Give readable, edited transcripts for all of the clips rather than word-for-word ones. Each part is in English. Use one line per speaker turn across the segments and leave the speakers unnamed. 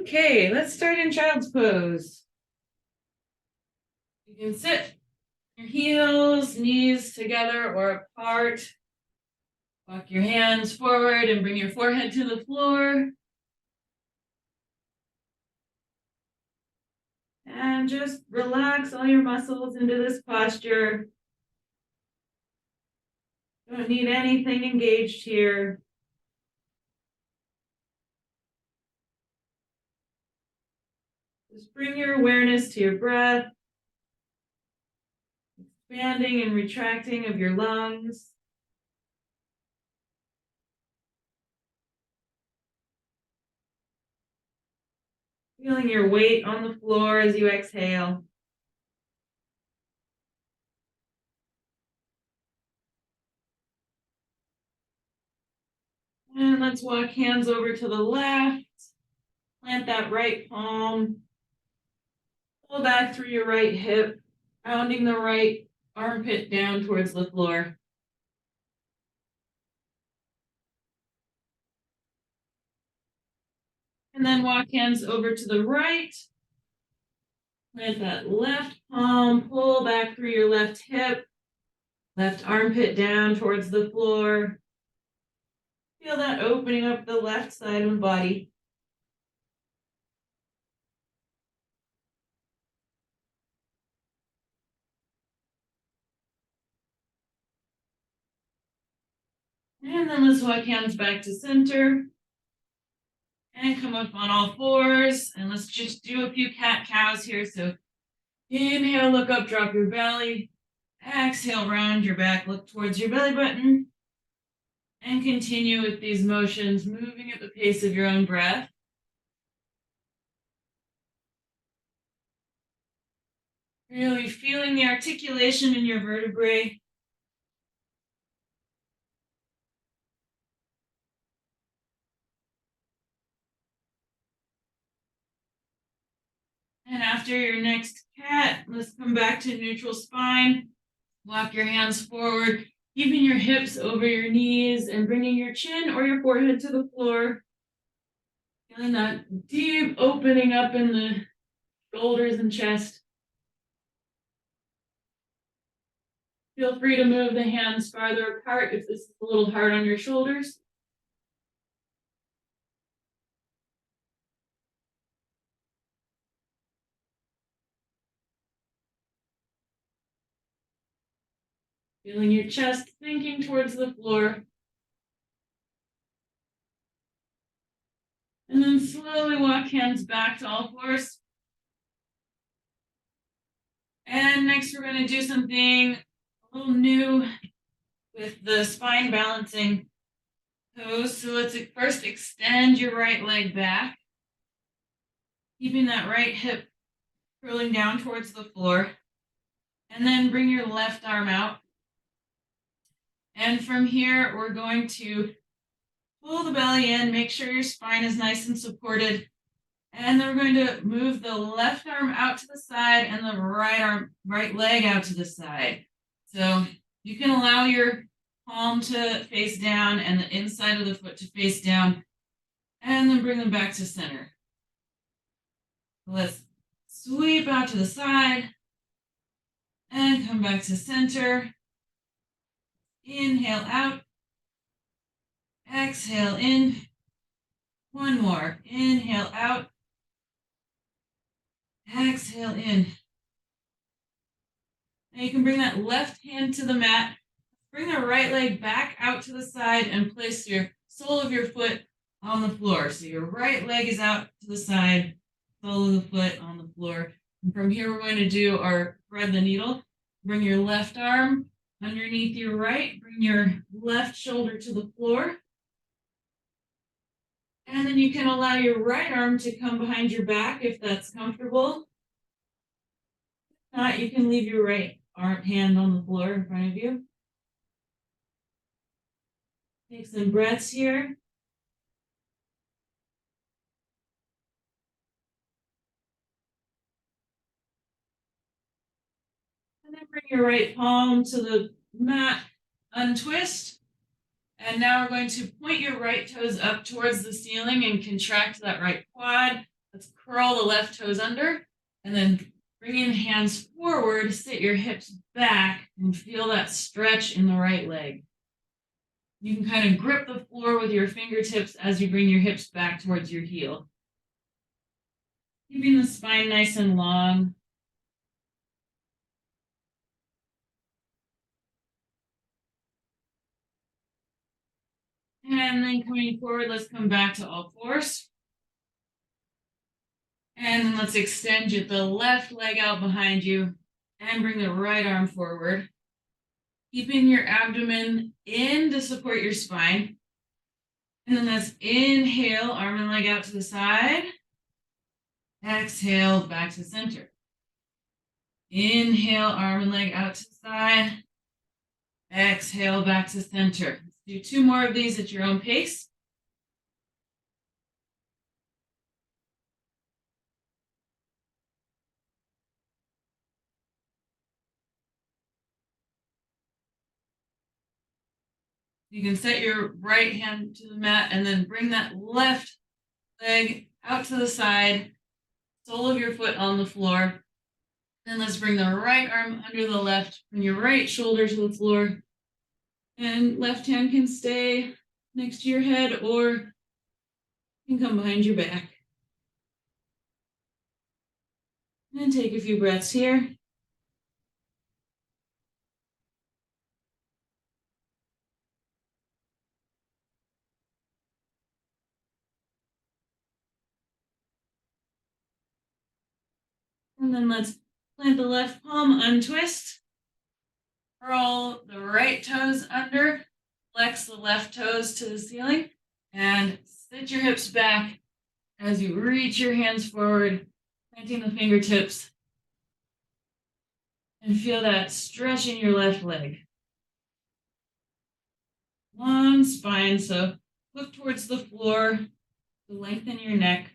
Okay, let's start in child's pose. You can sit your heels, knees together or apart. Walk your hands forward and bring your forehead to the floor. And just relax all your muscles into this posture. Don't need anything engaged here. Just bring your awareness to your breath, expanding and retracting of your lungs. Feeling your weight on the floor as you exhale. And let's walk hands over to the left. Plant that right palm. Pull back through your right hip, rounding the right armpit down towards the floor. And then walk hands over to the right. Plant that left palm, pull back through your left hip, left armpit down towards the floor. Feel that opening up the left side of the body. And then let's walk hands back to center. And come up on all fours. And let's just do a few cat-cows here. So inhale, look up, drop your belly. Exhale, round your back, look towards your belly button. And continue with these motions, moving at the pace of your own breath. Really feeling the articulation in your vertebrae. And after your next cat, let's come back to neutral spine. Walk your hands forward, keeping your hips over your knees and bringing your chin or your forehead to the floor. Feeling that deep opening up in the shoulders and chest. Feel free to move the hands farther apart if this is a little hard on your shoulders. Feeling your chest sinking towards the floor. And then slowly walk hands back to all fours. And next we're going to do something a little new with the spine balancing pose. So let's first extend your right leg back, keeping that right hip curling down towards the floor. And then bring your left arm out. And from here, we're going to pull the belly in, make sure your spine is nice and supported. And then we're going to move the left arm out to the side and the right leg out to the side. So you can allow your palm to face down and the inside of the foot to face down, and then bring them back to center. Let's sweep out to the side and come back to center. Inhale out. Exhale in. One more. Inhale out. Exhale in. Now you can bring that left hand to the mat. Bring the right leg back out to the side and place your sole of your foot on the floor. So your right leg is out to the side, sole of the foot on the floor. And from here, we're going to do our thread the needle. Bring your left arm underneath your right. Bring your left shoulder to the floor. And then you can allow your right arm to come behind your back if that's comfortable. If not, you can leave your right hand on the floor in front of you. Take some breaths here. And then bring your right palm to the mat, untwist. And now we're going to point your right toes up towards the ceiling and contract that right quad. Let's curl the left toes under and then bring in hands forward, sit your hips back and feel that stretch in the right leg. You can kind of grip the floor with your fingertips as you bring your hips back towards your heel. Keeping the spine nice and long. And then coming forward, let's come back to all fours. And then let's extend the left leg out behind you and bring the right arm forward. Keeping your abdomen in to support your spine. And then let's inhale, arm and leg out to the side. Exhale, back to center. Inhale, arm and leg out to the side. Exhale, back to center. Let's do 2 more of these at your own pace. You can set your right hand to the mat and then bring that left leg out to the side, sole of your foot on the floor. Then let's bring the right arm under the left, bring your right shoulder to the floor, and left hand can stay next to your head or can come behind your back. And take a few breaths here. And then let's plant the left palm, untwist. Curl the right toes under, flex the left toes to the ceiling, and sit your hips back as you reach your hands forward, planting the fingertips, and feel that stretch in your left leg. Long spine, so look towards the floor to lengthen your neck.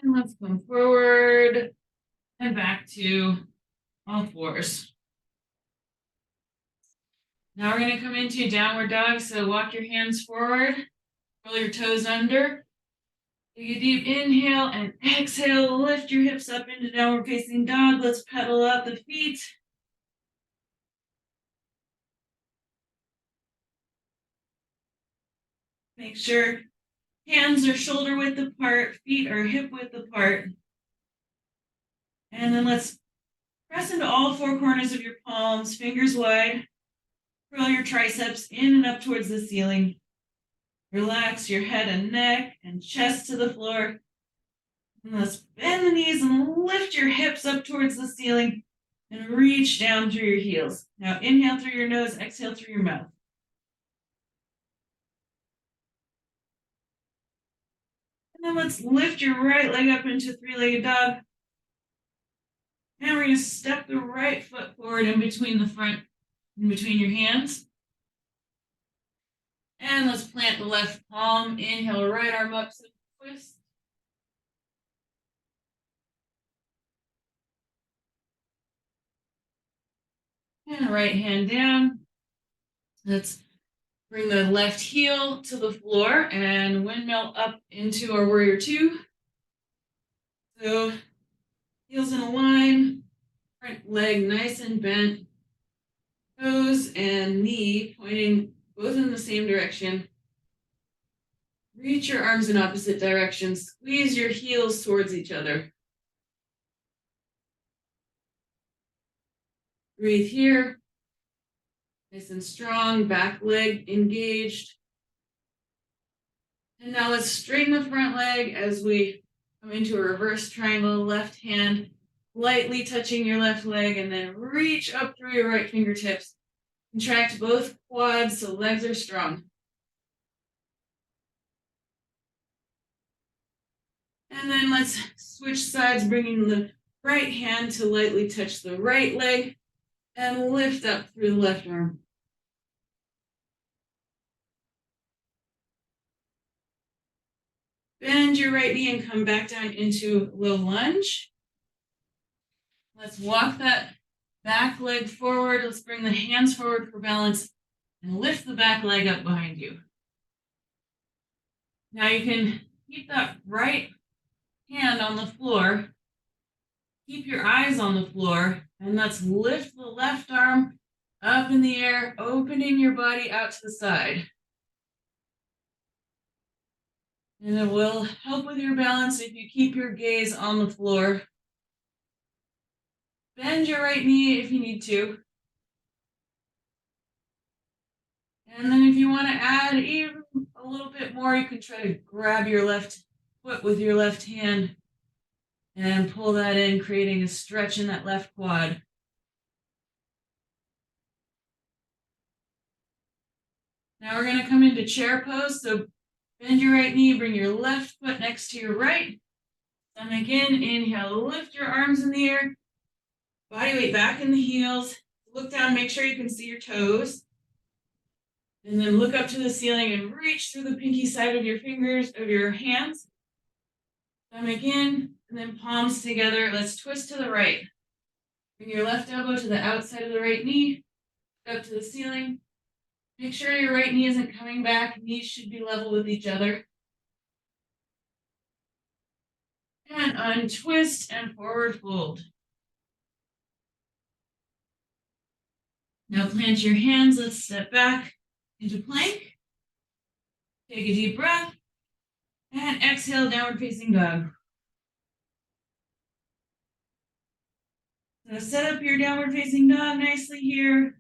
And let's come forward and back to all fours. Now we're going to come into downward dog. So walk your hands forward, roll your toes under. Take a deep inhale and exhale. Lift your hips up into downward facing dog. Let's pedal out the feet. Make sure hands are shoulder width apart, feet are hip width apart. And then let's press into all 4 corners of your palms, fingers wide. Curl your triceps in and up towards the ceiling. Relax your head and neck and chest to the floor. And let's bend the knees and lift your hips up towards the ceiling and reach down through your heels. Now inhale through your nose, exhale through your mouth. And then let's lift your right leg up into 3-legged dog. And we're going to step the right foot forward in between your hands. And let's plant the left palm. Inhale, right arm up, so twist. And right hand down. Let's bring the left heel to the floor and windmill up into our warrior 2. So heels in a line, front leg nice and bent, toes and knee pointing both in the same direction. Reach your arms in opposite directions. Squeeze your heels towards each other. Breathe here. Nice and strong, back leg engaged. And now let's straighten the front leg as we come into a reverse triangle, left hand lightly touching your left leg, and then reach up through your right fingertips. Contract both quads so legs are strong. And then let's switch sides, bringing the right hand to lightly touch the right leg and lift up through the left arm. Bend your right knee and come back down into low lunge. Let's walk that back leg forward. Let's bring the hands forward for balance and lift the back leg up behind you. Now you can keep that right hand on the floor. Keep your eyes on the floor, and let's lift the left arm up in the air, opening your body out to the side. And it will help with your balance if you keep your gaze on the floor. Bend your right knee if you need to. And then if you want to add even a little bit more, you can try to grab your left foot with your left hand and pull that in, creating a stretch in that left quad. Now we're going to come into chair pose. So bend your right knee, bring your left foot next to your right. Stomach in, inhale, lift your arms in the air. Body weight back in the heels. Look down, make sure you can see your toes. And then look up to the ceiling and reach through the pinky side of your fingers, of your hands. Stomach in, and then palms together. Let's twist to the right. Bring your left elbow to the outside of the right knee, up to the ceiling. Make sure your right knee isn't coming back. Knees should be level with each other. And untwist and forward fold. Now plant your hands. Let's step back into plank. Take a deep breath. And exhale, downward facing dog. So set up your downward facing dog nicely here.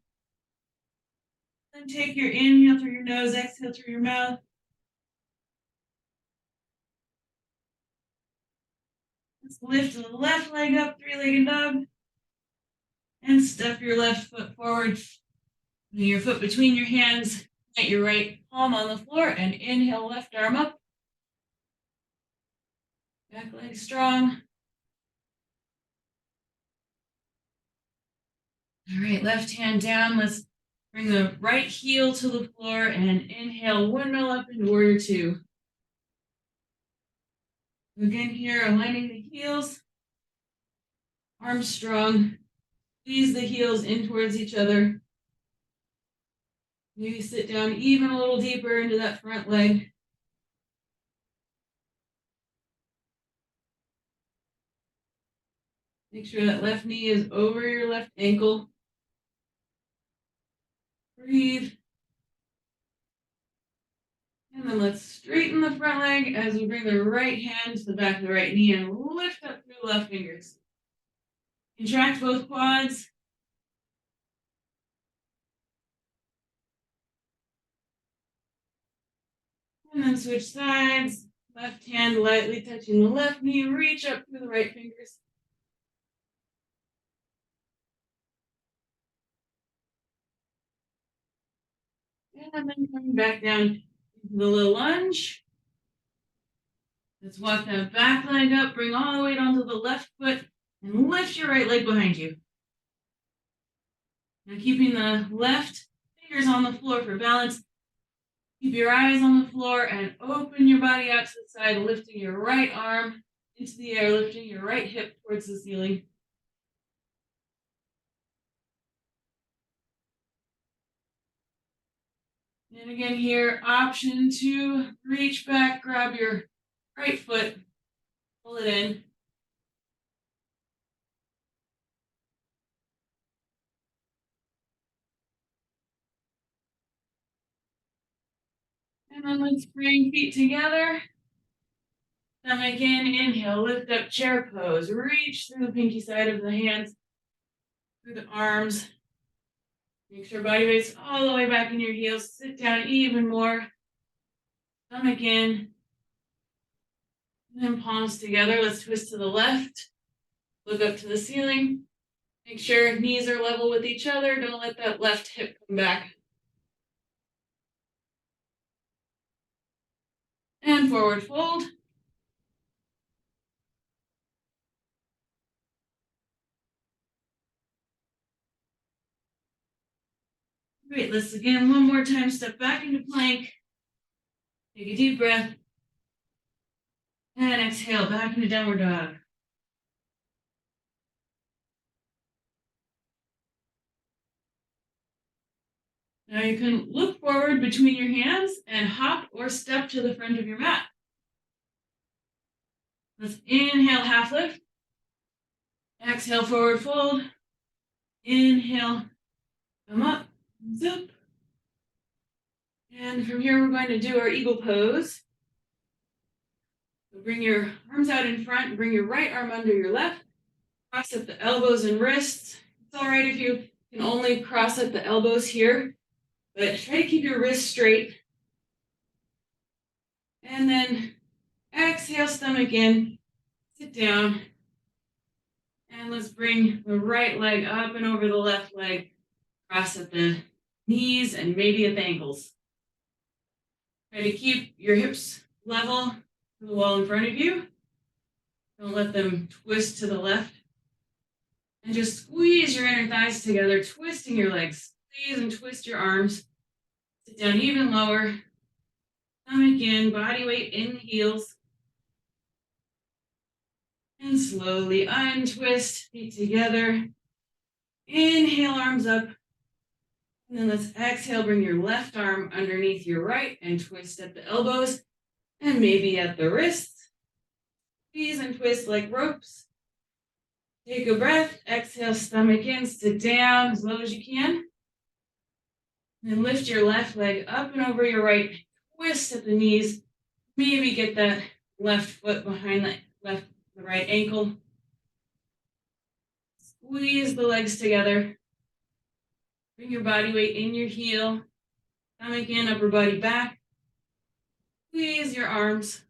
Then take your inhale through your nose, exhale through your mouth. Let's lift the left leg up, three-legged dog. And step your left foot forward. Your foot between your hands. Plant your right palm on the floor and inhale, left arm up. Back leg strong. All right, left hand down. Let's bring the right heel to the floor and inhale, windmill up into warrior two. Again here, aligning the heels. Arms strong. Squeeze the heels in towards each other. Maybe sit down even a little deeper into that front leg. Make sure that left knee is over your left ankle. Breathe. And then let's straighten the front leg as we bring the right hand to the back of the right knee and lift up through the left fingers. Contract both quads. And then switch sides. Left hand lightly touching the left knee. Reach up through the right fingers. And then coming back down into the little lunge. Let's walk that back leg up. Bring all the weight onto the left foot and lift your right leg behind you. Now keeping the left fingers on the floor for balance. Keep your eyes on the floor and open your body out to the side, lifting your right arm into the air, lifting your right hip towards the ceiling. And again here, option to reach back, grab your right foot, pull it in. And then let's bring feet together. Stomach in, inhale, lift up chair pose. Reach through the pinky side of the hands, through the arms. Make sure body weight's all the way back in your heels. Sit down even more. Stomach in. And then palms together. Let's twist to the left. Look up to the ceiling. Make sure knees are level with each other. Don't let that left hip come back. And forward fold. Great, let's again one more time step back into plank. Take a deep breath. And exhale back into downward dog. Now you can look forward between your hands and hop or step to the front of your mat. Let's inhale, half lift. Exhale, forward fold. Inhale, come up, zip. And from here, we're going to do our eagle pose. So bring your arms out in front, bring your right arm under your left. Cross at the elbows and wrists. It's all right if you can only cross at the elbows here, but try to keep your wrists straight. And then exhale, stomach in, sit down. And let's bring the right leg up and over the left leg. Cross at the knees and maybe at the ankles. Try to keep your hips level to the wall in front of you. Don't let them twist to the left. And just squeeze your inner thighs together, twisting your legs. Squeeze and twist your arms. Sit down even lower. Stomach in, body weight in the heels. And slowly untwist, feet together. Inhale, arms up. And then let's exhale, bring your left arm underneath your right and twist at the elbows and maybe at the wrists. Squeeze and twist like ropes. Take a breath, exhale, stomach in, sit down as low as you can. And lift your left leg up and over your right, twist at the knees. Maybe get that left foot behind the right ankle. Squeeze the legs together. Bring your body weight in your heel. Stomach in, upper body back. Squeeze your arms.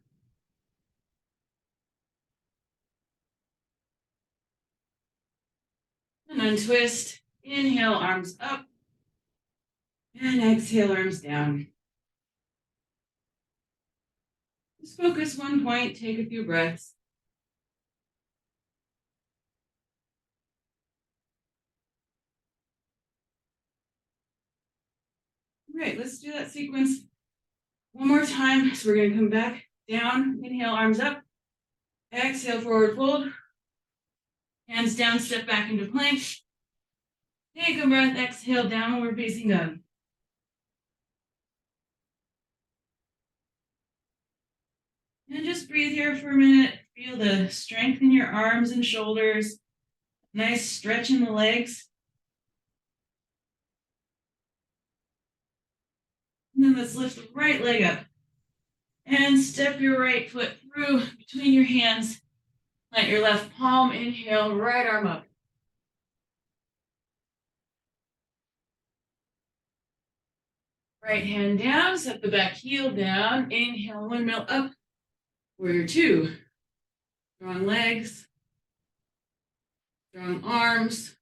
And untwist. Inhale, arms up. And exhale, arms down. Just focus one point, take a few breaths. All right, let's do that sequence one more time. So we're going to come back down. Inhale, arms up. Exhale, forward fold. Hands down, step back into plank. Take a breath, exhale, downward facing dog. And just breathe here for a minute. Feel the strength in your arms and shoulders. Nice stretch in the legs. And then let's lift the right leg up. And step your right foot through between your hands. Plant your left palm. Inhale, right arm up. Right hand down, set the back heel down. Inhale, windmill up. Warrior two. Strong legs. Strong arms.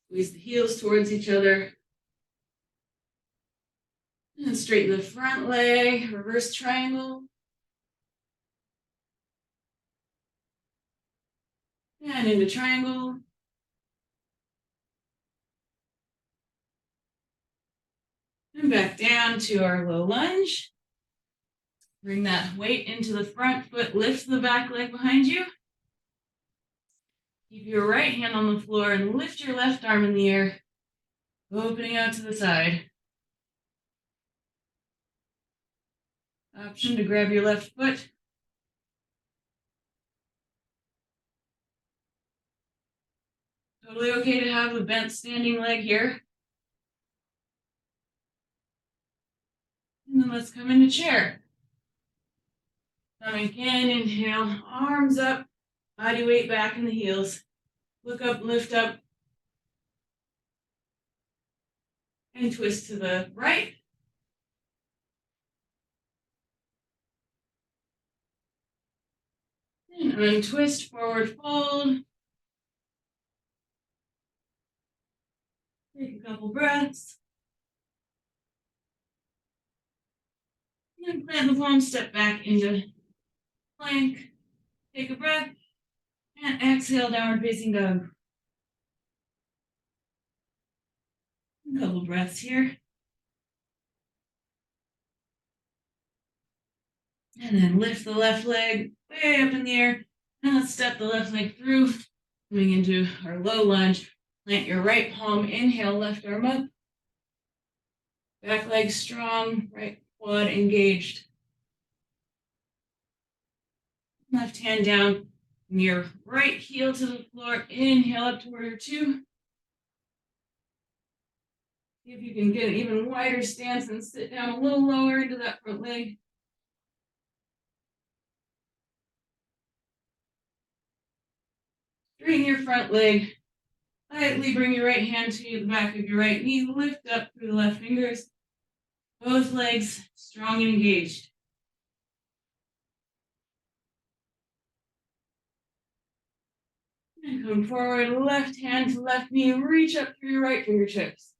Squeeze the heels towards each other. And straighten the front leg. Reverse triangle. And into triangle. And back down to our low lunge. Bring that weight into the front foot, lift the back leg behind you. Keep your right hand on the floor and lift your left arm in the air, opening out to the side. Option to grab your left foot. Totally okay to have a bent standing leg here. And then let's come into chair. Stomach in, inhale, arms up, body weight back in the heels. Look up, lift up, and twist to the right. And untwist, forward fold. Take a couple breaths. And plant the palm, step back into plank. Take a breath. And exhale, downward facing dog. A couple breaths here. And then lift the left leg way up in the air. And let's step the left leg through, coming into our low lunge. Plant your right palm, inhale, left arm up. Back leg strong, right quad engaged. Left hand down, and your right heel to the floor. Inhale up to warrior two. See if you can get an even wider stance and sit down a little lower into that front leg. Straighten your front leg. Lightly bring your right hand to the back of your right knee. Lift up through the left fingers. Both legs strong and engaged. And come forward, left hand to left knee. Reach up through your right fingertips.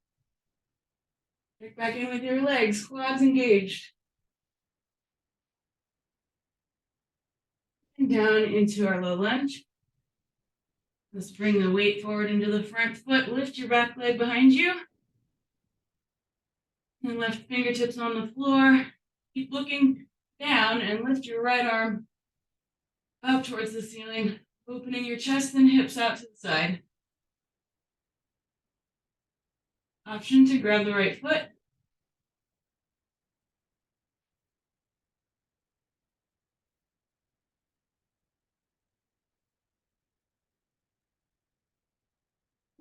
Check back in with your legs, quads engaged. And down into our low lunge. Let's bring the weight forward into the front foot. Lift your back leg behind you. And left fingertips on the floor. Keep looking down and lift your right arm up towards the ceiling, opening your chest and hips out to the side. Option to grab the right foot.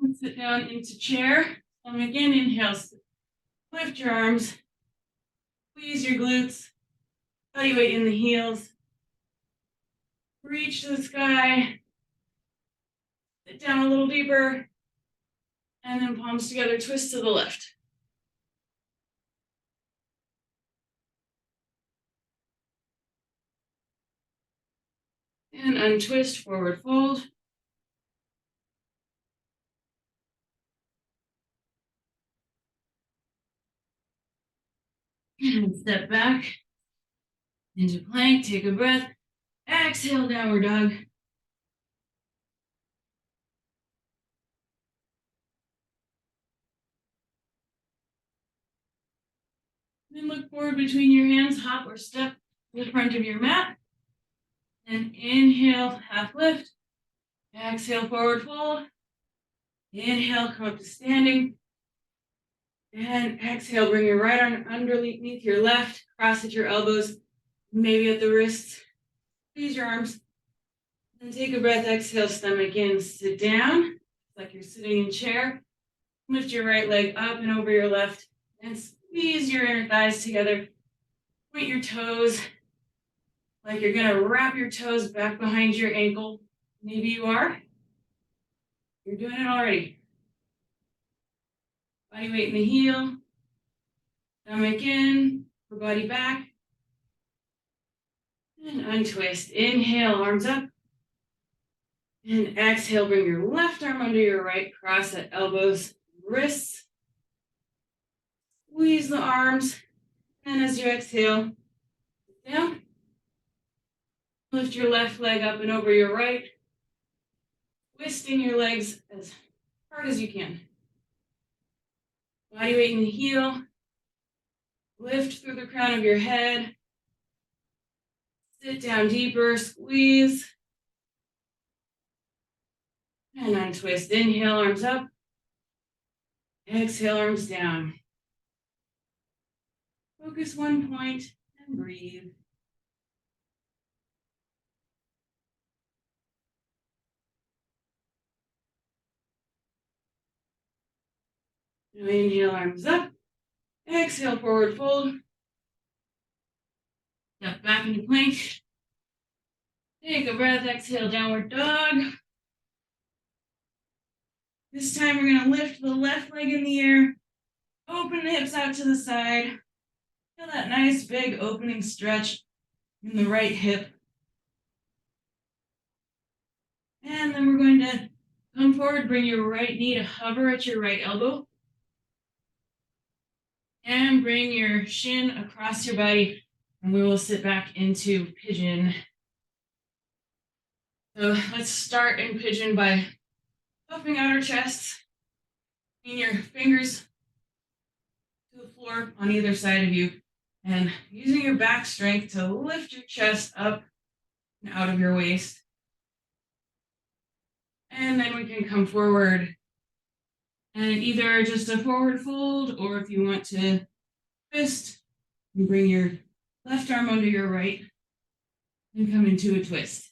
And sit down into chair. Stomach in, inhale. Lift your arms. Squeeze your glutes. Body weight in the heels. Reach to the sky. Sit down a little deeper. And then palms together, twist to the left. And untwist, forward fold. And step back into plank, take a breath. Exhale, downward dog. Then look forward between your hands, hop or step to the front of your mat. And inhale, half lift. Exhale, forward fold. Inhale, come up to standing. And exhale, bring your right arm underneath your left, cross at your elbows, maybe at the wrists. Squeeze your arms. Then take a breath, exhale, stomach in, sit down, like you're sitting in chair. Lift your right leg up and over your left, and squeeze your inner thighs together. Point your toes, like you're gonna wrap your toes back behind your ankle. Maybe you are. You're doing it already. Body weight in the heel. Stomach in, for body back. And untwist. Inhale, arms up. And exhale, bring your left arm under your right, cross at elbows, wrists. Squeeze the arms. And as you exhale, down. Lift your left leg up and over your right, twisting your legs as hard as you can. Body weight in the heel. Lift through the crown of your head. Sit down deeper, squeeze. And untwist. Inhale, arms up. Exhale, arms down. Focus one point and breathe. Now inhale, arms up. Exhale, forward fold. Step back into plank. Take a breath, exhale, downward dog. This time we're going to lift the left leg in the air. Open the hips out to the side. Feel that nice big opening stretch in the right hip. And then we're going to come forward, bring your right knee to hover at your right elbow. And bring your shin across your body, and we will sit back into pigeon. So let's start in pigeon by puffing out our chests, bringing your fingers to the floor on either side of you, And using your back strength to lift your chest up and out of your waist. And then we can come forward and either just a forward fold, or if you want to twist, you bring your left arm under your right and come into a twist.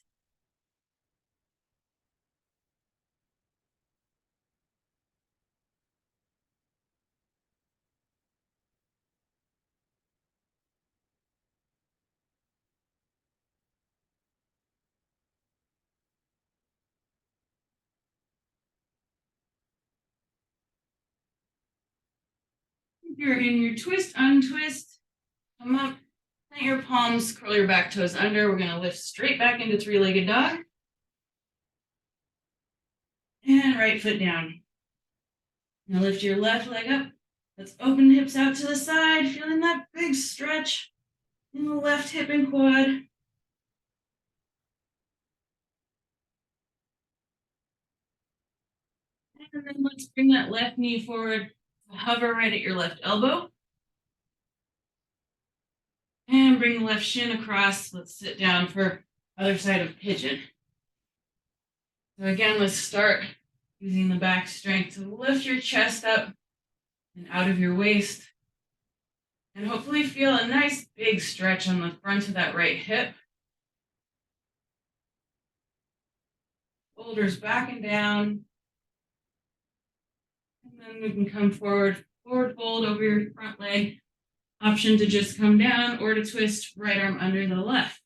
If you're in your twist, untwist, come up, plant your palms, curl your back toes under. We're going to lift straight back into three-legged dog. And right foot down. Now lift your left leg up. Let's open the hips out to the side, feeling that big stretch in the left hip and quad. And then let's bring that left knee forward, hover right at your left elbow. And bring the left shin across. Let's sit down for other side of pigeon. So again, let's start using the back strength to lift your chest up and out of your waist. And hopefully feel a nice big stretch on the front of that right hip. Shoulders back and down. And then we can come forward, forward fold over your front leg. Option to just come down or to twist right arm under the left.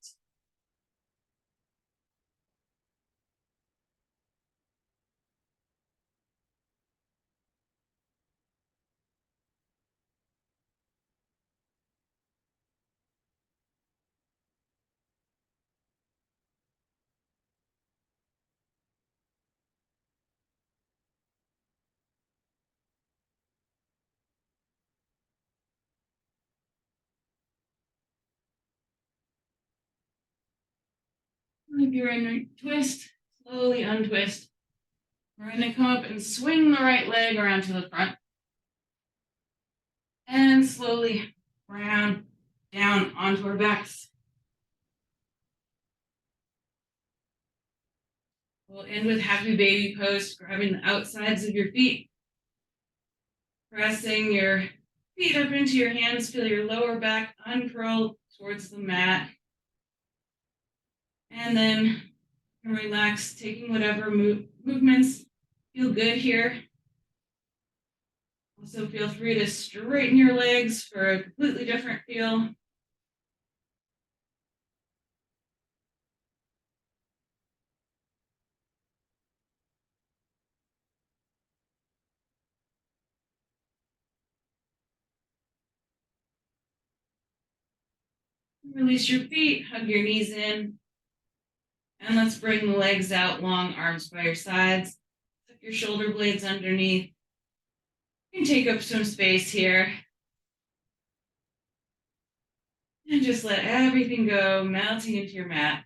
If you're in a twist, slowly untwist. We're going to come up and swing the right leg around to the front. And slowly round down onto our backs. We'll end with happy baby pose, grabbing the outsides of your feet. Pressing your feet up into your hands, feel your lower back uncurl towards the mat. And then relax, taking whatever movements feel good here. Also feel free to straighten your legs for a completely different feel. Release your feet, hug your knees in. And let's bring the legs out, long arms by your sides. Tuck your shoulder blades underneath. You can take up some space here. And just let everything go, melting into your mat.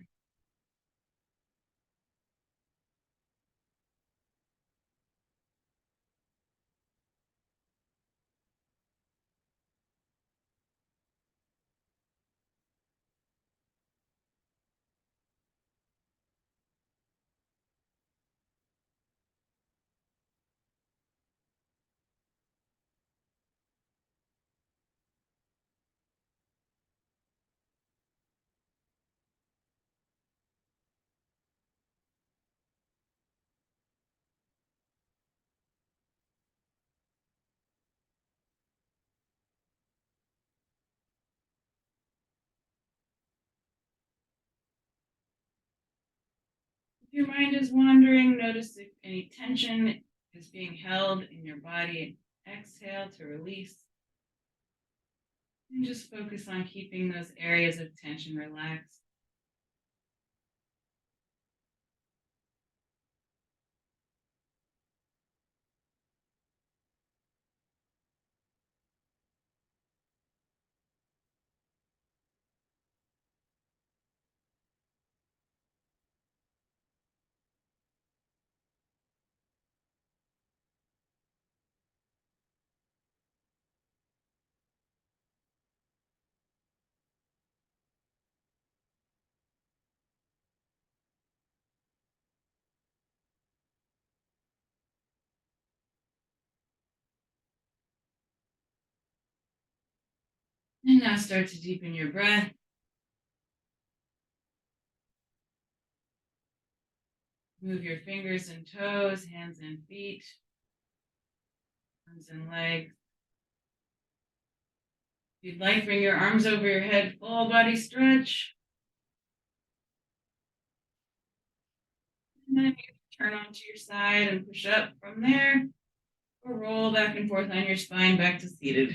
If your mind is wandering, notice if any tension is being held in your body. Exhale to release. And just focus on keeping those areas of tension relaxed. And now start to deepen your breath. Move your fingers and toes, hands and feet, arms and legs. If you'd like, bring your arms over your head, full body stretch. And then you turn onto your side and push up from there, or roll back and forth on your spine back to seated.